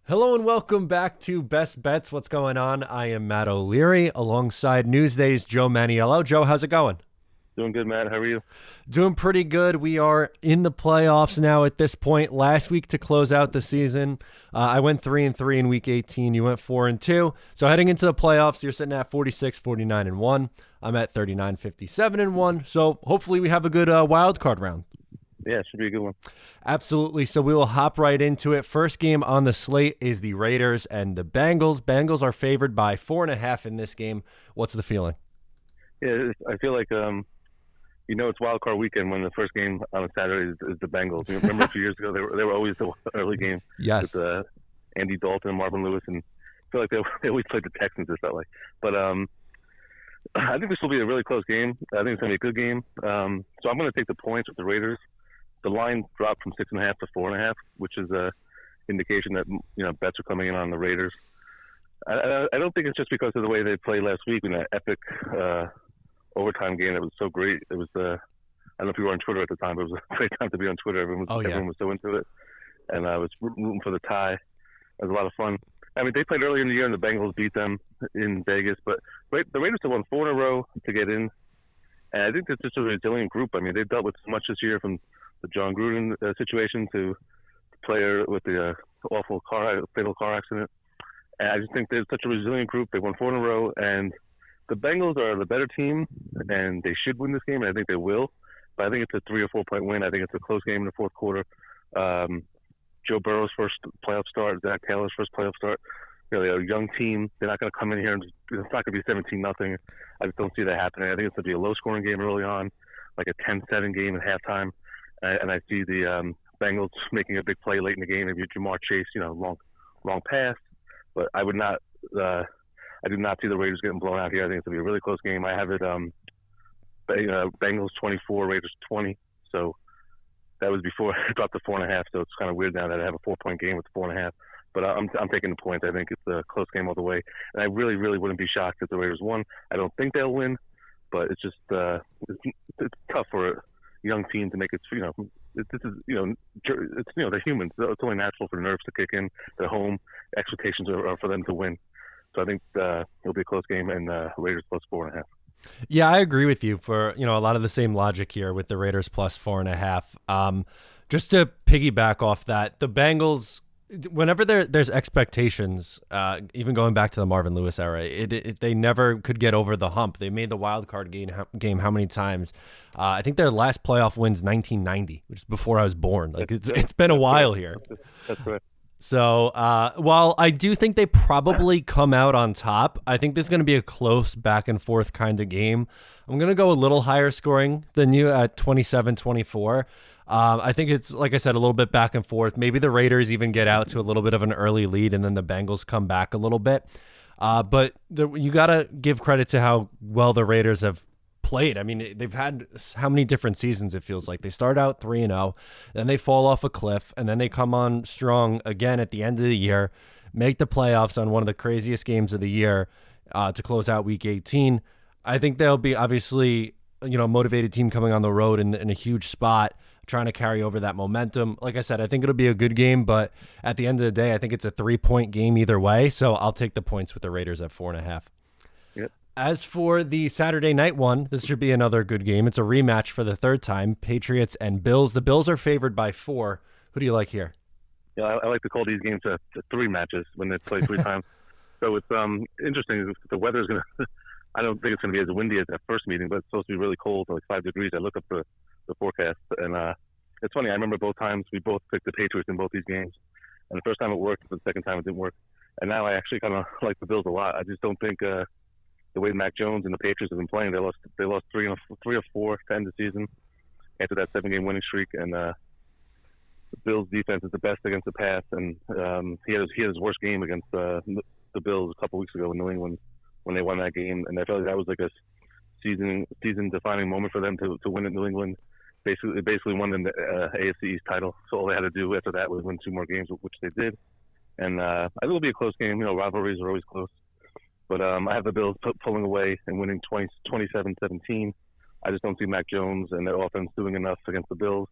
Hello and welcome back to Best Bets. What's going on? I am Matt O'Leary alongside Newsday's Joe Manniello. Joe, how's it going? Doing good, Matt. How are you? Doing pretty good. We are in the playoffs now at this point. Last week to close out the season, I went 3-3 in week 18. You went 4-2. So heading into the playoffs, you're sitting at 46, 49-1. I'm at 39, 57-1. So hopefully we have a good wild card round. Yeah, it should be a good one. Absolutely. So we will hop right into it. First game on the slate is the Raiders and the Bengals. Bengals are favored by 4.5 in this game. What's the feeling? Yeah, I feel like it's wild card weekend when the first game on a Saturday is the Bengals. You remember a few years ago they were always the early game. Yes. With Andy Dalton and Marvin Lewis, and I feel like they always played the Texans. It felt like, but I think this will be a really close game. I think it's going to be a good game. So I'm going to take the points with the Raiders. The line dropped from 6.5 to 4.5, which is a indication that bets are coming in on the Raiders. I don't think it's just because of the way they played last week in that epic overtime game that was so great. It was I don't know if you were on Twitter at the time, but it was a great time to be on Twitter. Everyone was so into it, and I was rooting for the tie. It was a lot of fun. I mean, they played earlier in the year, and the Bengals beat them in Vegas, but the Raiders have won 4 in a row to get in, and I think it's just a resilient group. I mean, they've dealt with so much this year, from the John Gruden situation to the player with the awful fatal car accident. And I just think they're such a resilient group. They won 4 in a row, and the Bengals are the better team, and they should win this game, and I think they will. But I think it's a 3 or 4 point win. I think it's a close game in the fourth quarter. Joe Burrow's first playoff start, Zach Taylor's first playoff start. They're a young team. They're not going to come in here and it's not going to be 17-0. I just don't see that happening. I think it's going to be a low-scoring game early on, like a 10-7 game at halftime. And I see the Bengals making a big play late in the game. Maybe Jamar Chase, long pass. But I do not see the Raiders getting blown out here. I think it's going to be a really close game. I have it Bengals 24, Raiders 20. So that was before I dropped to 4.5. So it's kind of weird now that I have a 4-point game with 4.5. But I'm taking the points. I think it's a close game all the way. And I really, really wouldn't be shocked if the Raiders won. I don't think they'll win, but it's just it's tough for a young team to make it. They're humans. It's only natural for the nerves to kick in. They're home. Expectations are for them to win. So I think it'll be a close game, and Raiders plus 4.5. Yeah, I agree with you for a lot of the same logic here with the Raiders plus 4.5. Just to piggyback off that, the Bengals, whenever there's expectations, even going back to the Marvin Lewis era, they never could get over the hump. They made the wild card game how many times? I think their last playoff win's 1990, which is before I was born. Like it's been a while here. That's right. So while I do think they probably come out on top, I think this is going to be a close back and forth kind of game. I'm going to go a little higher scoring than you at 27-24. I think it's, like I said, a little bit back and forth. Maybe the Raiders even get out to a little bit of an early lead, and then the Bengals come back a little bit. But you got to give credit to how well the Raiders have played. I mean, they've had how many different seasons it feels like. They start out 3-0, then they fall off a cliff, and then they come on strong again at the end of the year, make the playoffs on one of the craziest games of the year to close out week 18. I think they'll be obviously a motivated team coming on the road in a huge spot, trying to carry over that momentum. Like I said, I think it'll be a good game, but at the end of the day, I think it's a 3-point game either way. So I'll take the points with the Raiders at 4.5. Yep. As for the Saturday night one, this should be another good game. It's a rematch for the third time, Patriots and Bills. The Bills are favored by 4. Who do you like here? Yeah, I like to call these games 3 matches when they play 3 times. So it's interesting. The weather's going to – I don't think it's going to be as windy as that first meeting, but it's supposed to be really cold, like 5 degrees. I look up the forecast, and it's funny. I remember both times we both picked the Patriots in both these games, and the first time it worked, but the second time it didn't work. And now I actually kind of like the Bills a lot. I just don't think the way Mac Jones and the Patriots have been playing, they lost 3 or 4 to end the season after that 7-game winning streak, and the Bills defense is the best against the pass, and he had his worst game against the Bills a couple weeks ago in New England when they won that game, and I felt like that was like a season defining moment for them to win at New England. Basically won the AFC East title. So all they had to do after that was win 2 more games, which they did. And I think it'll be a close game. Rivalries are always close. But I have the Bills pulling away and winning 27-17. I just don't see Mac Jones and their offense doing enough against the Bills.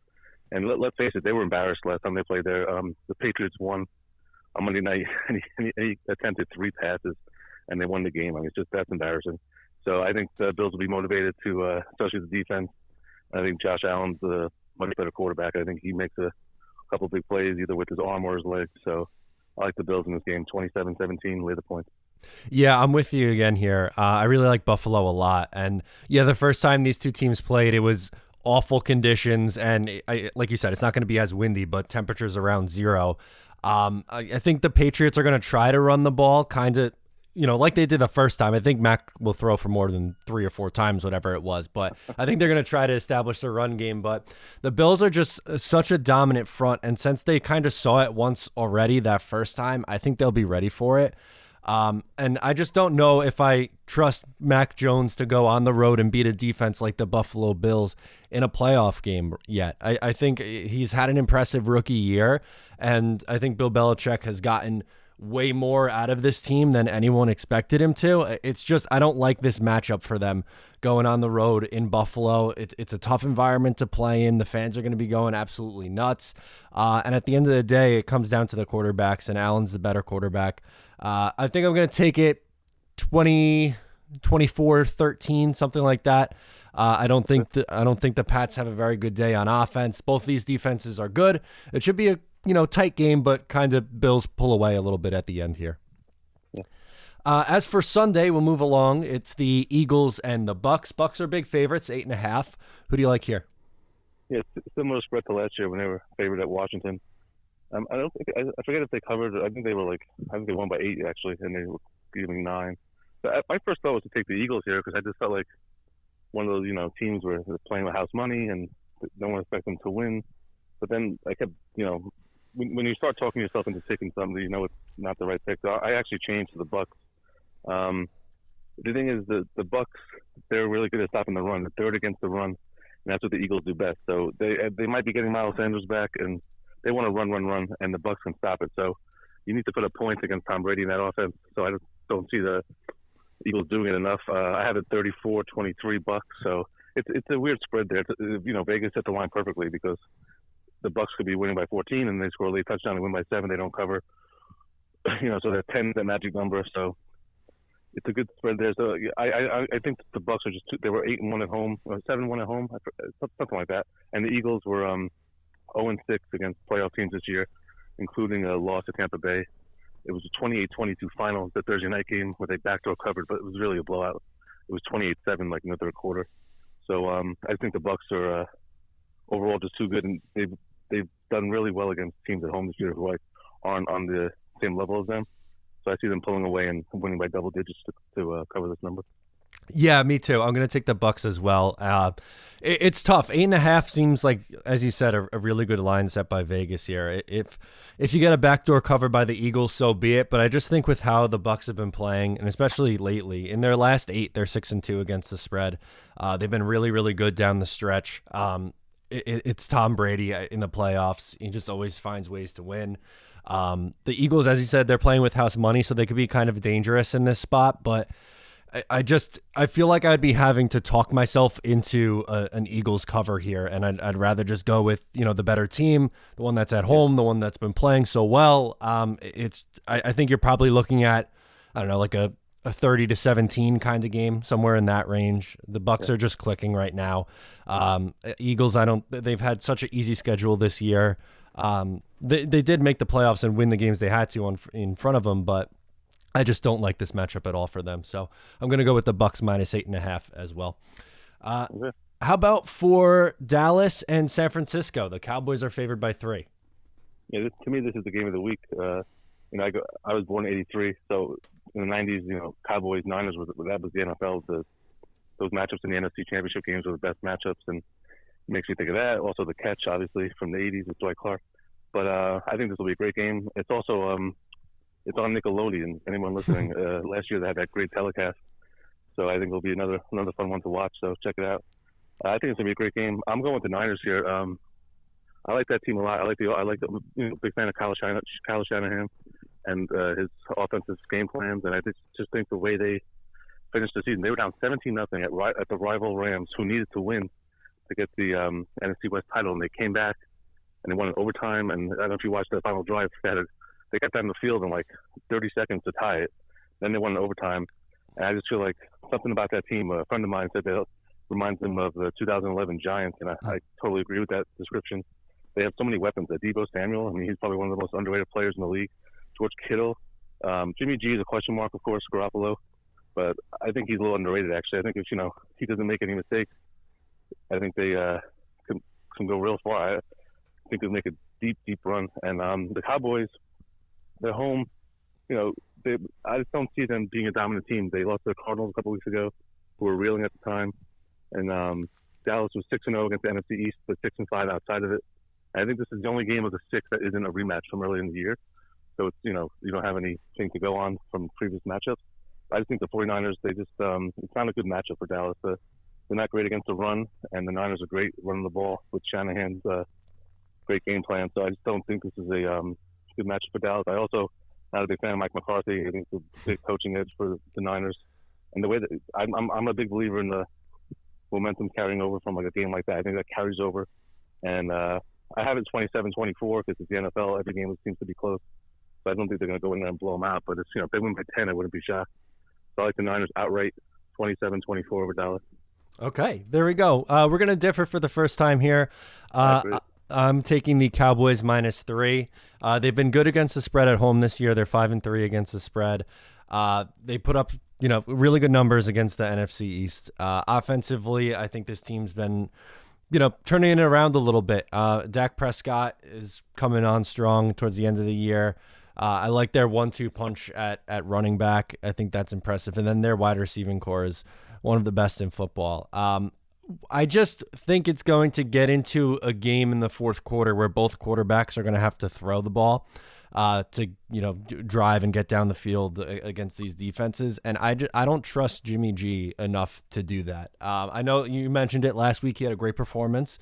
And let's face it, they were embarrassed last time they played there. The Patriots won on Monday night, and he attempted 3 passes, and they won the game. I mean, that's embarrassing. So I think the Bills will be motivated to, especially the defense. I think Josh Allen's a much better quarterback. I think he makes a couple big plays either with his arm or his legs. So I like the Bills in this game, 27-17, lay the points. Yeah, I'm with you again here. I really like Buffalo a lot. And yeah, the first time these two teams played, it was awful conditions. And like you said, it's not going to be as windy, but temperatures around 0. I think the Patriots are going to try to run the ball kind of, like they did the first time. I think Mac will throw for more than 3 or 4 times, whatever it was. But I think they're going to try to establish the run game. But the Bills are just such a dominant front. And since they kind of saw it once already that first time, I think they'll be ready for it. And I just don't know if I trust Mac Jones to go on the road and beat a defense like the Buffalo Bills in a playoff game yet. I think he's had an impressive rookie year, and I think Bill Belichick has gotten way more out of this team than anyone expected him to. It's just I don't like this matchup for them going on the road in Buffalo. It's a tough environment to play in. The fans are going to be going absolutely nuts. And at the end of the day, it comes down to the quarterbacks, and Allen's the better quarterback. I think I'm going to take it 24-13, something like that. I don't think the Pats have a very good day on offense. Both these defenses are good. It should be a tight game, but kind of Bills pull away a little bit at the end here. Yeah. As for Sunday, we'll move along. It's the Eagles and the Bucks. Bucks are big favorites, 8.5. Who do you like here? Yeah, similar spread to last year when they were favored at Washington. I forget if they covered. I think they won by 8 actually, and they were giving 9. But my first thought was to take the Eagles here because I just felt like one of those teams where they're playing with house money and no one expects them to win. But then I kept when you start talking yourself into taking something, it's not the right pick. So I actually changed to the Bucks. The thing is the Bucks, they're really good at stopping the run. They're third against the run, and that's what the Eagles do best. So they might be getting Miles Sanders back, and they want to run, and the Bucks can stop it. So you need to put up points against Tom Brady in that offense. So I just don't see the Eagles doing it enough. I have it 34-23 Bucks. So it's a weird spread there. Vegas set the line perfectly because the Bucks could be winning by 14 and they score a late touchdown and win by 7. They don't cover. So they're 10 that magic number. So it's a good spread there. So I think the Bucks are they were 8-1 at home or 7-1 at home, something like that. And the Eagles were 0-6 against playoff teams this year, including a loss to Tampa Bay. It was a 28-22 final, the Thursday night game where they backdoor covered, but it was really a blowout. It was 28-7 like in the third quarter. So I think the Bucks are overall just too good, and they've done really well against teams at home this year who aren't on the same level as them. So I see them pulling away and winning by double digits to cover this number. Yeah, me too. I'm going to take the Bucks as well. It's tough. 8.5 seems like, as you said, a really good line set by Vegas here. If you get a backdoor cover by the Eagles, so be it. But I just think with how the Bucks have been playing, and especially lately, in their last 8, they're 6-2 against the spread. They've been really, really good down the stretch. It's Tom Brady in the playoffs. He just always finds ways to win. The Eagles, as you said, they're playing with house money, so they could be kind of dangerous in this spot, but I feel like I'd be having to talk myself into an Eagles cover here, and I'd rather just go with the better team, the one that's at home, the one that's been playing so well. I think you're probably looking at like a 30-17 kind of game, somewhere in that range. The Bucks are just clicking right now. Eagles, they've had such an easy schedule this year. They did make the playoffs and win the games they had to in front of them, but I just don't like this matchup at all for them. So I'm going to go with the Bucks minus 8.5 as well. Okay. How about for Dallas and San Francisco? The Cowboys are favored by 3. Yeah, to me, this is the game of the week. I was born in '83, so in the '90s, Cowboys, Niners that was the NFL. Those matchups in the NFC Championship games were the best matchups, and it makes me think of that. Also, the catch, obviously, from the '80s with Dwight Clark. But I think this will be a great game. It's also it's on Nickelodeon. Anyone listening? Last year they had that great telecast, so I think it'll be another fun one to watch. So check it out. I think it's gonna be a great game. I'm going with the Niners here. I like that team a lot. I like the big fan of Kyle Shanahan and his offensive game plans. And I just think the way they finished the season, they were down 17-0 at the rival Rams, who needed to win to get the NFC West title, and they came back and they won in overtime. And I don't know if you watched the final drive. They had they got down the field in like 30 seconds to tie it. Then they won in overtime. And I just feel like something about that team. A friend of mine said that reminds them of the 2011 Giants, and I totally agree with that description. They have so many weapons. Deebo Samuel, I mean, he's probably one of the most underrated players in the league. George Kittle. Jimmy G is a question mark, of course, Garoppolo. But I think he's a little underrated, actually. I think if, he doesn't make any mistakes, I think they can go real far. I think they'll make a deep, deep run. And the Cowboys, they're home. I just don't see them being a dominant team. They lost to the Cardinals a couple weeks ago, who were reeling at the time. And Dallas was 6-0 against the NFC East, but 6-5 outside of it. And I think this is the only game of the 6 that isn't a rematch from earlier in the year. So it's, you don't have anything to go on from previous matchups. I just think the 49ers, they just it's not a good matchup for Dallas. They're not great against the run, and the Niners are great running the ball with Shanahan's great game plan. So I just don't think this is a good matchup for Dallas. I also not a big fan of Mike McCarthy. I think it's a big coaching edge for the Niners. And the way that I'm a big believer in the momentum carrying over from like a game like that. I think that carries over. And I have it 27-24 because it's the NFL. Every game seems to be close. So I don't think they're going to go in there and blow them out. But if they win by 10, I wouldn't be shocked. So I like the Niners outright, 27-24 over Dallas. Okay, there we go. We're going to differ for the first time here. I'm taking the Cowboys -3. They've been good against the spread at home this year. They're 5-3 against the spread. They put up, really good numbers against the NFC East. Offensively, I think this team's been, turning it around a little bit. Dak Prescott is coming on strong towards the end of the year. I like their 1-2 punch at running back. I think that's impressive. And then their wide receiving core is one of the best in football. I just think it's going to get into a game in the fourth quarter where both quarterbacks are going to have to throw the ball to drive and get down the field against these defenses. And I don't trust Jimmy G enough to do that. I know you mentioned it last week. He had a great performance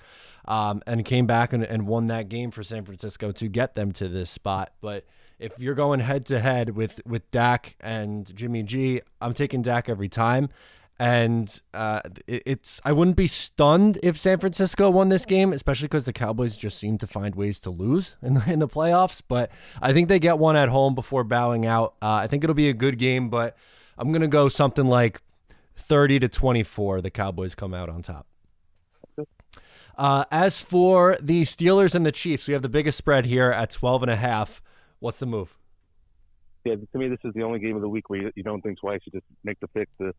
and came back and won that game for San Francisco to get them to this spot. But if you're going head to head with Dak and Jimmy G, I'm taking Dak every time. And I wouldn't be stunned if San Francisco won this game, especially because the Cowboys just seem to find ways to lose in the playoffs. But I think they get one at home before bowing out. I think it'll be a good game, but I'm going to go something like 30-24. The Cowboys come out on top. As for the Steelers and the Chiefs, we have the biggest spread here at 12.5. What's the move? Yeah, to me, this is the only game of the week where you don't think twice. You just make the pick. The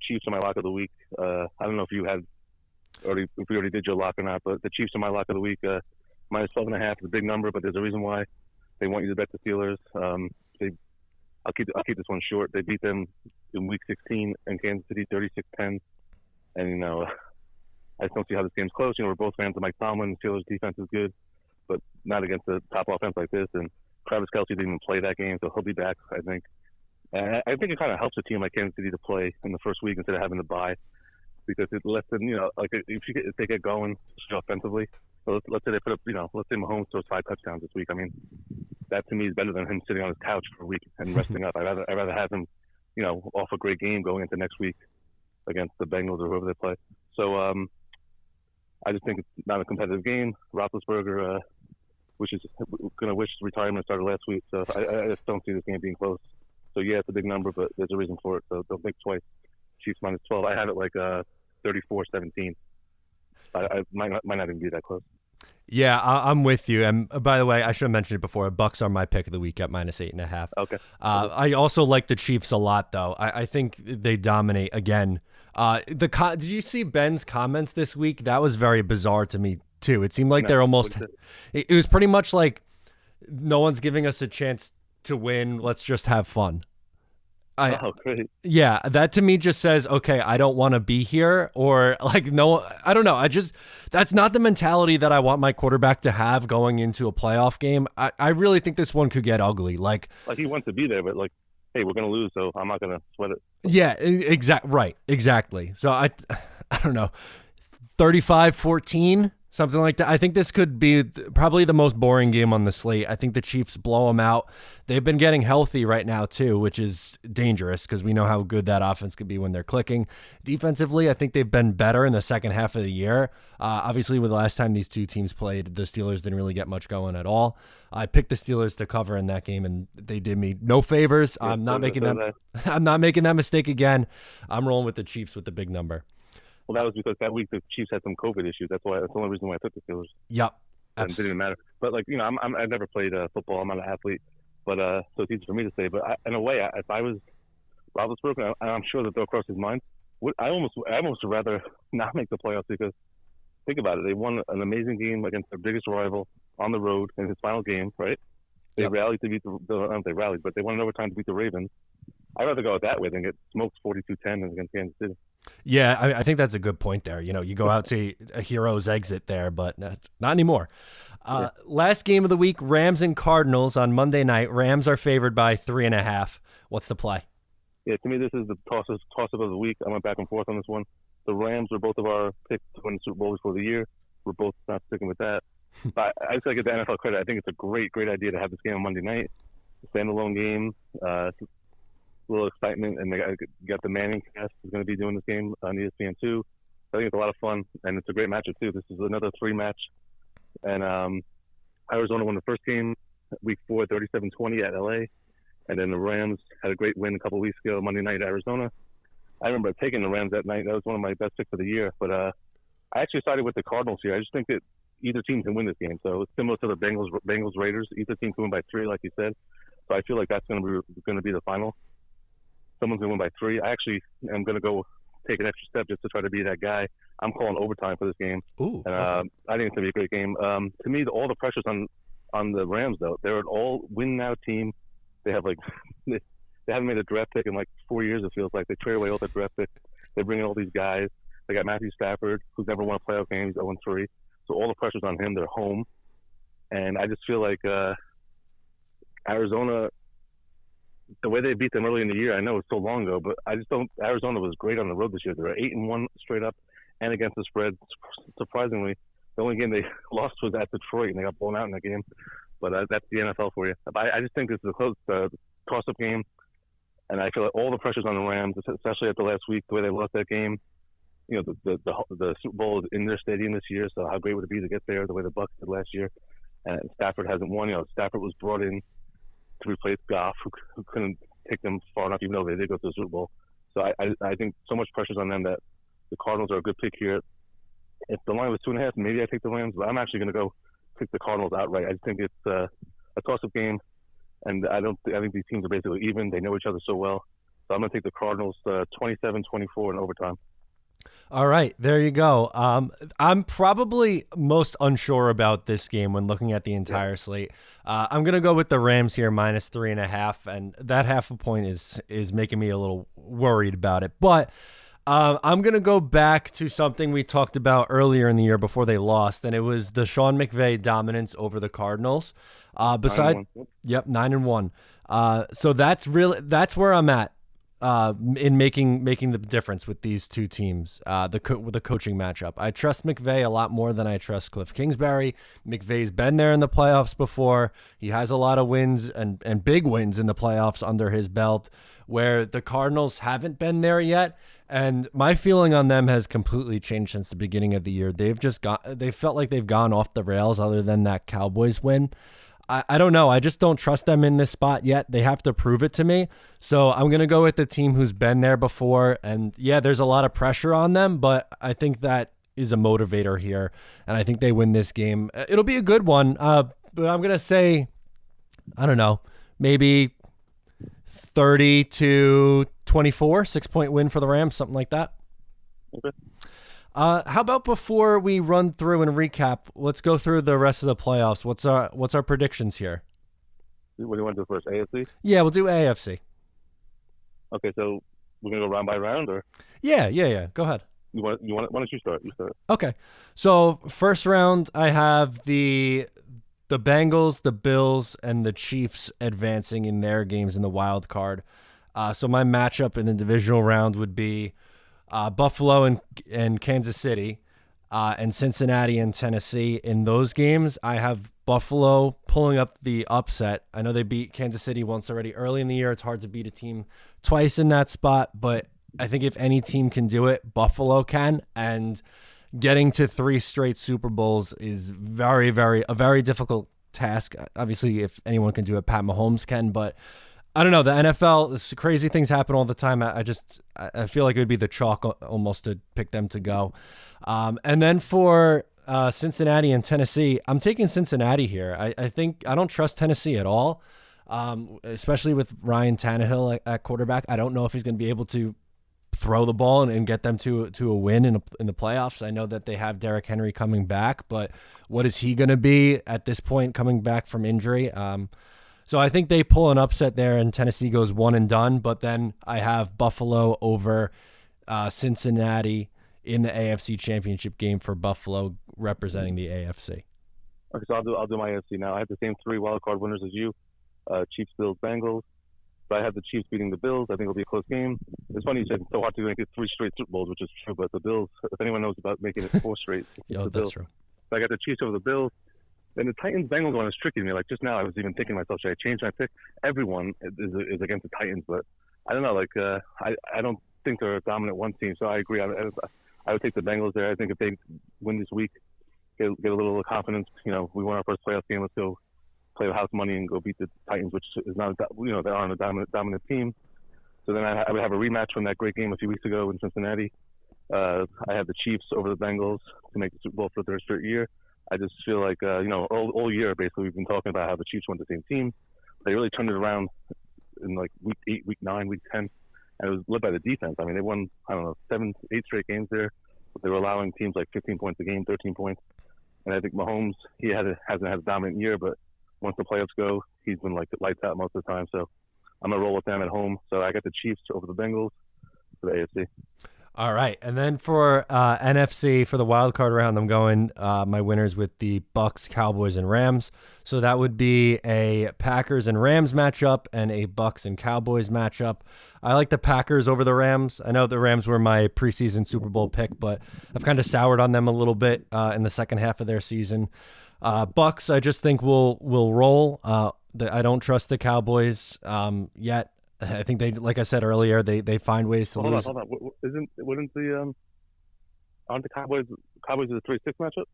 Chiefs are my lock of the week. I don't know if you already did your lock or not, but the Chiefs are my lock of the week. -12.5 is a big number, but there's a reason why they want you to bet the Steelers. I'll keep this one short. They beat them in Week 16 in Kansas City, 36-10, and I just don't see how this game's close. We're both fans of Mike Tomlin. The Steelers' defense is good, but not against a top offense like this. And Travis Kelce didn't even play that game, so he'll be back, I think. And I think it kind of helps a team like Kansas City to play in the first week instead of having to bye, because it lets them, if they get going offensively. So let's say they put up, let's say Mahomes throws 5 touchdowns this week. I mean, that to me is better than him sitting on his couch for a week and resting up. I'd rather have him, off a great game going into next week against the Bengals or whoever they play. So I just think it's not a competitive game. Roethlisberger, which is going to wish retirement started last week. So I just don't see this game being close. So, yeah, it's a big number, but there's a reason for it. So don't think twice. Chiefs -12. I have it like 34-17. I might not even be that close. Yeah, I'm with you. And by the way, I should have mentioned it before. Bucks are my pick of the week at -8.5. Okay. I also like the Chiefs a lot, though. I think they dominate again. Did you see Ben's comments this week? That was very bizarre to me, too. It seemed like they're almost – it was pretty much like no one's giving us a chance to win. Let's just have fun. Great. Yeah, that to me just says, okay, I don't want to be here, or no, I don't know. That's not the mentality that I want my quarterback to have going into a playoff game. I really think this one could get ugly. Like he wants to be there, but hey, we're going to lose, so I'm not going to sweat it. Yeah, exactly. So I don't know, 35-14. Something like that. I think this could be probably the most boring game on the slate. I think the Chiefs blow them out. They've been getting healthy right now too, which is dangerous because we know how good that offense could be when they're clicking. Defensively, I think they've been better in the second half of the year. Obviously, with the last time these two teams played, the Steelers didn't really get much going at all. I picked the Steelers to cover in that game, and they did me no favors. I'm not making that mistake again. I'm rolling with the Chiefs with the big number. Well, that was because that week the Chiefs had some COVID issues. That's the only reason why I took the Steelers. Yep. And it didn't even matter. But I've never played football. I'm not an athlete, but so it's easy for me to say. But in a way, if I was Roethlisberger, I'm sure that they'll cross his mind. I almost would rather not make the playoffs because think about it. They won an amazing game against their biggest rival on the road in his final game, right? They rallied to beat they rallied, but they won in overtime to beat the Ravens. I'd rather go that way than get smoked 42-10 against Kansas City. Yeah, I think that's a good point there. You go out to a hero's exit there, but not anymore. Last game of the week, Rams and Cardinals on Monday night. Rams are favored by 3.5. What's the play? Yeah, to me, this is the toss-up of the week. I went back and forth on this one. The Rams were both of our picks to win the Super Bowl before the year. We're both not sticking with that. But I just got to give the NFL credit. I think it's a great idea to have this game on Monday night. A standalone game. A little excitement, and they got the Manning cast is going to be doing this game on ESPN too. I think it's a lot of fun, and it's a great matchup too. This is another 3 match, and Arizona won the first game week 4, 37-20 at LA, and then the Rams had a great win a couple of weeks ago Monday night at Arizona. I remember taking the Rams that night. That was one of my best picks of the year, but I actually sided with the Cardinals here. I just think that either team can win this game. So it's similar to the Bengals Raiders. Either team can win by 3, like you said. So I feel like that's going to be the final. Someone's going to win by 3. I actually am going to go take an extra step just to try to be that guy. I'm calling overtime for this game. Ooh, and okay. I think it's going to be a great game. To me, all the pressure's on the Rams, though. They're an all win-now team. They have they haven't made a draft pick in 4 years, it feels like. They trade away all their draft picks. They bring in all these guys. They got Matthew Stafford, who's never won a playoff game. He's 0-3. So all the pressure's on him. They're home. And I just feel like Arizona – the way they beat them early in the year, I know it's so long ago, but I just don't. Arizona was great on the road this year. They were 8-1 straight up, and against the spread. Surprisingly, the only game they lost was at Detroit, and they got blown out in that game. But that's the NFL for you. I just think this is a close toss-up game, and I feel like all the pressure's on the Rams, especially at the last week, the way they lost that game. The Super Bowl is in their stadium this year, so how great would it be to get there? The way the Bucs did last year, and Stafford hasn't won. Stafford was brought in to replace Goff, who couldn't take them far enough, even though they did go to the Super Bowl. So I think so much pressure's on them that the Cardinals are a good pick here. If the line was 2.5, maybe I take the Rams, but I'm actually going to go pick the Cardinals outright. I just think it's a toss-up game, and I think these teams are basically even. They know each other so well. So I'm going to take the Cardinals 27-24 in overtime. All right, there you go. I'm probably most unsure about this game when looking at the entire slate. I'm going to go with the Rams here, minus 3.5, and that half a point is making me a little worried about it. But I'm going to go back to something we talked about earlier in the year before they lost, and it was the Sean McVay dominance over the Cardinals. 9-1. So that's where I'm at. In making the difference with these two teams, with the coaching matchup. I trust McVay a lot more than I trust Cliff Kingsbury. McVay's been there in the playoffs before. He has a lot of wins and big wins in the playoffs under his belt, where the Cardinals haven't been there yet. And my feeling on them has completely changed since the beginning of the year. They felt like they've gone off the rails other than that Cowboys win. I don't know. I just don't trust them in this spot yet. They have to prove it to me. So I'm going to go with the team who's been there before. And yeah, there's a lot of pressure on them, but I think that is a motivator here. And I think they win this game. It'll be a good one. But I'm going to say, I don't know, maybe 30-24, 6-point win for the Rams, something like that. Okay. How about before we run through and recap, let's go through the rest of the playoffs. What's our predictions here? What do you want to do first, AFC? Yeah, we'll do AFC. Okay, so we're gonna go round by round, or? Yeah. Go ahead. Why don't you start? You start. Okay. So first round, I have the Bengals, the Bills, and the Chiefs advancing in their games in the wild card. So my matchup in the divisional round would be Buffalo and Kansas City. and Cincinnati and Tennessee. In those games, I have Buffalo pulling up the upset. I know they beat Kansas City once already early in the year. It's hard to beat a team twice in that spot, but I think if any team can do it, Buffalo can. And getting to 3 straight Super Bowls is a very difficult task. Obviously, if anyone can do it, Pat Mahomes can, but I don't know. The NFL, crazy things happen all the time. I feel like it would be the chalk almost to pick them to go. And then for Cincinnati and Tennessee, I'm taking Cincinnati here. I think I don't trust Tennessee at all, especially with Ryan Tannehill at quarterback. I don't know if he's going to be able to throw the ball and get them to a win in the playoffs. I know that they have Derrick Henry coming back, but what is he going to be at this point coming back from injury? So I think they pull an upset there and Tennessee goes one and done, but then I have Buffalo over Cincinnati in the AFC Championship game for Buffalo representing the AFC. Okay, so I'll do my AFC now. I have the same 3 wildcard winners as you, Chiefs, Bills, Bengals. But I have the Chiefs beating the Bills. I think it'll be a close game. It's funny you said it's so hard to make it 3 straight Super Bowls, which is true, but the Bills, if anyone knows about making it 4 straight, it's the that's Bills. True. So I got the Chiefs over the Bills. And the Titans-Bengals one is tricky to me. Like, just now, I was even thinking to myself, should I change my pick? Everyone is against the Titans, but I don't know. Like, I don't think they're a dominant one team, so I agree. I would take the Bengals there. I think if they win this week, get a little confidence. You know, we won our first playoff game. Let's go play the house money and go beat the Titans, which is not, they aren't a dominant team. So then I would have a rematch from that great game a few weeks ago in Cincinnati. I have the Chiefs over the Bengals to make the Super Bowl for the 3rd straight year. I just feel like, all year, basically, we've been talking about how the Chiefs went the same team. They really turned it around in, like, week 8, week 9, week 10. And it was led by the defense. I mean, they won, 7, 8 straight games there. But they were allowing teams like 15 points a game, 13 points. And I think Mahomes, hasn't had a dominant year, but once the playoffs go, he's been, like, lights out most of the time. So I'm going to roll with them at home. So I got the Chiefs over the Bengals for the AFC. All right, and then for NFC for the wild card round, I'm going my winners with the Bucks, Cowboys, and Rams. So that would be a Packers and Rams matchup and a Bucks and Cowboys matchup. I like the Packers over the Rams. I know the Rams were my preseason Super Bowl pick, but I've kind of soured on them a little bit in the second half of their season. Bucks, I just think will roll. I don't trust the Cowboys yet. I think they, like I said earlier, they find ways to lose. Hold on. Aren't the Cowboys are the 3-6 matchup?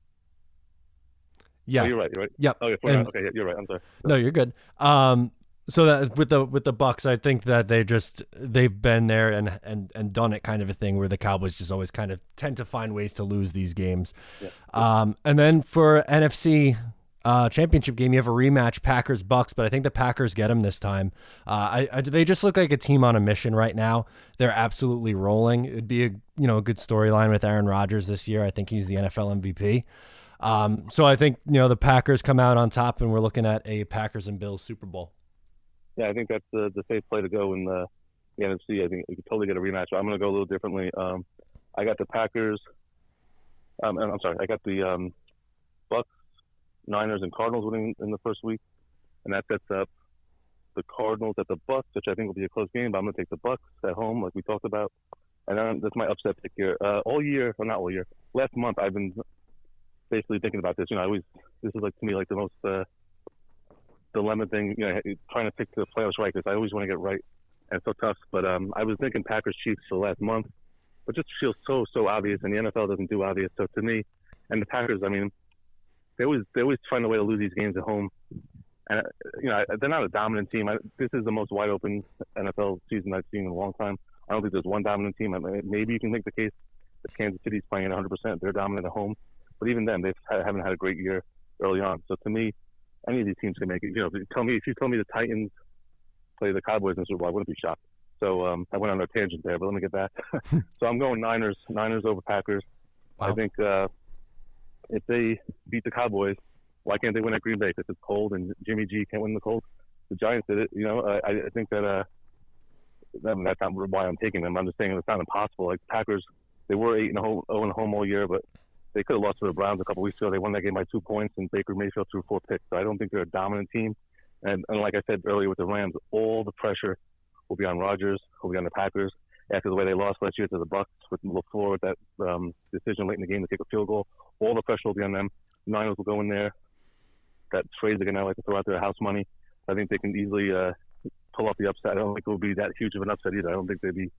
Yeah. Oh, you're right. Yep. Okay, yeah, you're right. I'm sorry. No, you're good. So that with the Bucks, I think that they've been there and done it kind of a thing where the Cowboys just always kind of tend to find ways to lose these games. Yeah. And then for NFC championship game, you have a rematch, Packers Bucks, but I think the Packers get them this time. They just look like a team on a mission right now. They're absolutely rolling. It'd be a good storyline with Aaron Rodgers this year. I think he's the NFL MVP. So I think the Packers come out on top, and we're looking at a Packers and Bills Super Bowl. Yeah, I think that's the safe play to go in the NFC. I think we could totally get a rematch. But I'm going to go a little differently. I got the Packers. I got the Bucks, Niners, and Cardinals winning in the first week, and that sets up the Cardinals at the Bucks, which I think will be a close game. But I'm going to take the Bucks at home, like we talked about, and then that's my upset pick here. Not all year. Last month, I've been basically thinking about this. This is like to me like the most dilemma thing. Trying to pick the playoffs right, because I always want to get right, and it's so tough. But I was thinking Packers Chiefs for the last month, but just feels so obvious, and the NFL doesn't do obvious. So to me, and the Packers, I mean, they always find a way to lose these games at home, and they're not a dominant team. This is the most wide open NFL season I've seen in a long time. I don't think there's one dominant team. Maybe you can make the case that Kansas City's playing at 100%. They're dominant at home, but even then, they haven't had a great year early on. So to me, any of these teams can make it. If you told me the Titans play the Cowboys in the Super Bowl, I wouldn't be shocked. So I went on a tangent there, but let me get back. So I'm going Niners over Packers. Wow. I think if they beat the Cowboys, why can't they win at Green Bay? Because it's cold and Jimmy G can't win the cold. The Giants did it. I think that that's not why I'm taking them. I'm just saying it's not impossible. Like Packers, they were 8-0 home all year, but they could have lost to the Browns a couple weeks ago. They won that game by 2 points, and Baker Mayfield threw 4 picks. So I don't think they're a dominant team. And like I said earlier with the Rams, all the pressure will be on Rodgers, will be on the Packers. after the way they lost last year to the Bucks with LaFleur with that decision late in the game to take a field goal. All the pressure will be on them. Niners will go in there. That phrase they're gonna like to throw out there, house money. I think they can easily pull off the upset. I don't think it will be that huge of an upset either. I don't think they'd be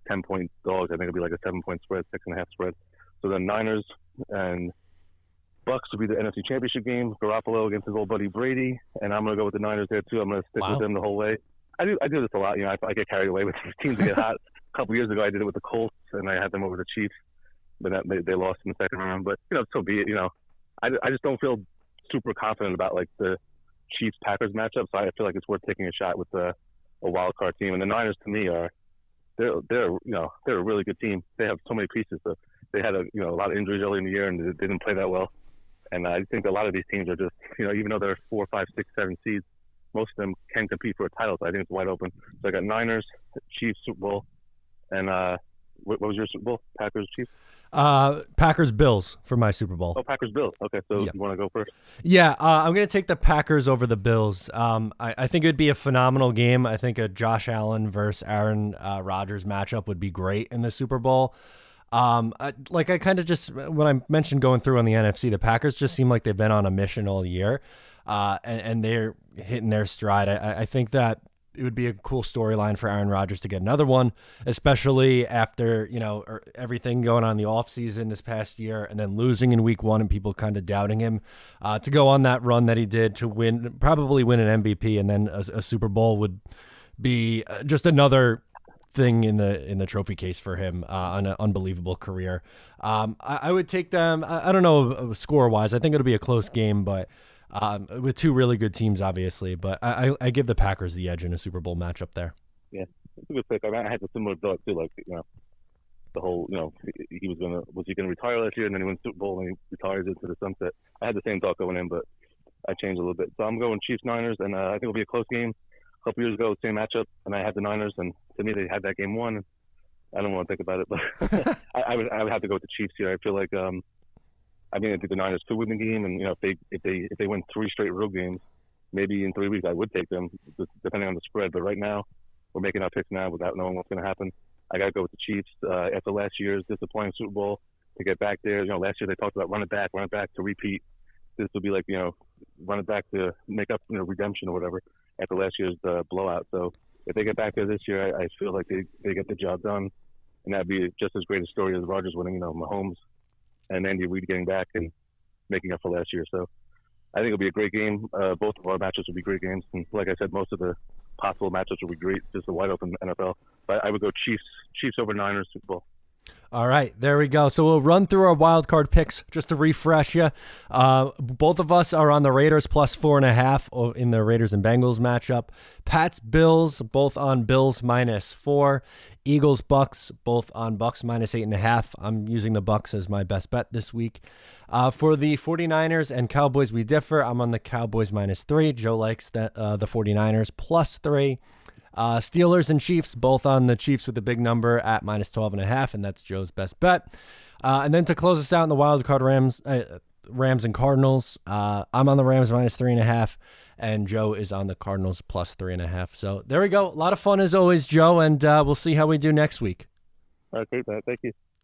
10-point dogs. I think it'll be like a 7-point spread, 6.5 spread. So the Niners and Bucks will be the NFC Championship game. Garoppolo against his old buddy Brady, and I'm gonna go with the Niners there too. I'm gonna stick with them the whole way. I do this a lot. I get carried away with these teams that get hot. A couple years ago, I did it with the Colts, and I had them over the Chiefs, but they lost in the second round. But so be it. I just don't feel super confident about like the Chiefs Packers matchup. So I feel like it's worth taking a shot with a wild card team. And the Niners to me they're a really good team. They have so many pieces. So they had a lot of injuries early in the year, and they didn't play that well. And I think a lot of these teams are just even though they're 4, 5, 6, 7 seeds, most of them can compete for a title. So I think it's wide open. So I got Niners, Chiefs, Super Bowl, and what was your Super Bowl? Packers, Chiefs? Packers, Bills for my Super Bowl. Oh, Packers, Bills. Okay, so you want to go first? Yeah, I'm going to take the Packers over the Bills. I think it would be a phenomenal game. I think a Josh Allen versus Aaron Rodgers matchup would be great in the Super Bowl. I kind of just, when I mentioned going through on the NFC, the Packers just seem like they've been on a mission all year, and they're hitting their stride. I think that it would be a cool storyline for Aaron Rodgers to get another one, especially after, everything going on in the offseason this past year and then losing in week 1 and people kind of doubting him, to go on that run that he did to probably win an MVP and then a Super Bowl would be just another thing in the trophy case for him on an unbelievable career. I would take them. I don't know score wise. I think it'll be a close game, but with two really good teams, obviously. But I give the Packers the edge in a Super Bowl matchup there. Yeah, it's a good pick. I had a similar thought too. Like the whole was he gonna retire last year and then he wins Super Bowl and he retires into the sunset. I had the same thought going in, but I changed a little bit. So I'm going Chiefs Niners, and I think it'll be a close game. A couple years ago, same matchup, and I had the Niners, and to me, they had that game won. I don't want to think about it, but I would have to go with the Chiefs here. I feel like I think the Niners could win the game, and if they win 3 straight road games, maybe in 3 weeks I would take them, depending on the spread. But right now, we're making our picks now without knowing what's going to happen. I got to go with the Chiefs after last year's disappointing Super Bowl to get back there. Last year they talked about run it back to repeat. This will be like run it back to make up redemption or whatever after last year's blowout. So if they get back there this year, I feel like they get the job done, and that'd be just as great a story as Rodgers winning, Mahomes and Andy Reid getting back and making up for last year. So I think it'll be a great game. Both of our matchups will be great games, and like I said, most of the possible matchups will be great. Just a wide open NFL. But I would go Chiefs over Niners Super Bowl. All right, there we go. So we'll run through our wild card picks just to refresh you. Both of us are on the Raiders plus 4.5 in the Raiders and Bengals matchup. Pats Bills both on Bills -4. Eagles Bucks both on Bucks -8.5. I'm using the Bucks as my best bet this week. For the 49ers and Cowboys, we differ. I'm on the Cowboys -3. Joe likes the 49ers +3. Steelers and Chiefs, both on the Chiefs with a big number at -12.5, and that's Joe's best bet. And then to close us out in the wild card, Rams and Cardinals. I'm on the Rams -3.5, and Joe is on the Cardinals +3.5. So there we go. A lot of fun as always, Joe, and we'll see how we do next week. All right, great, man. Thank you.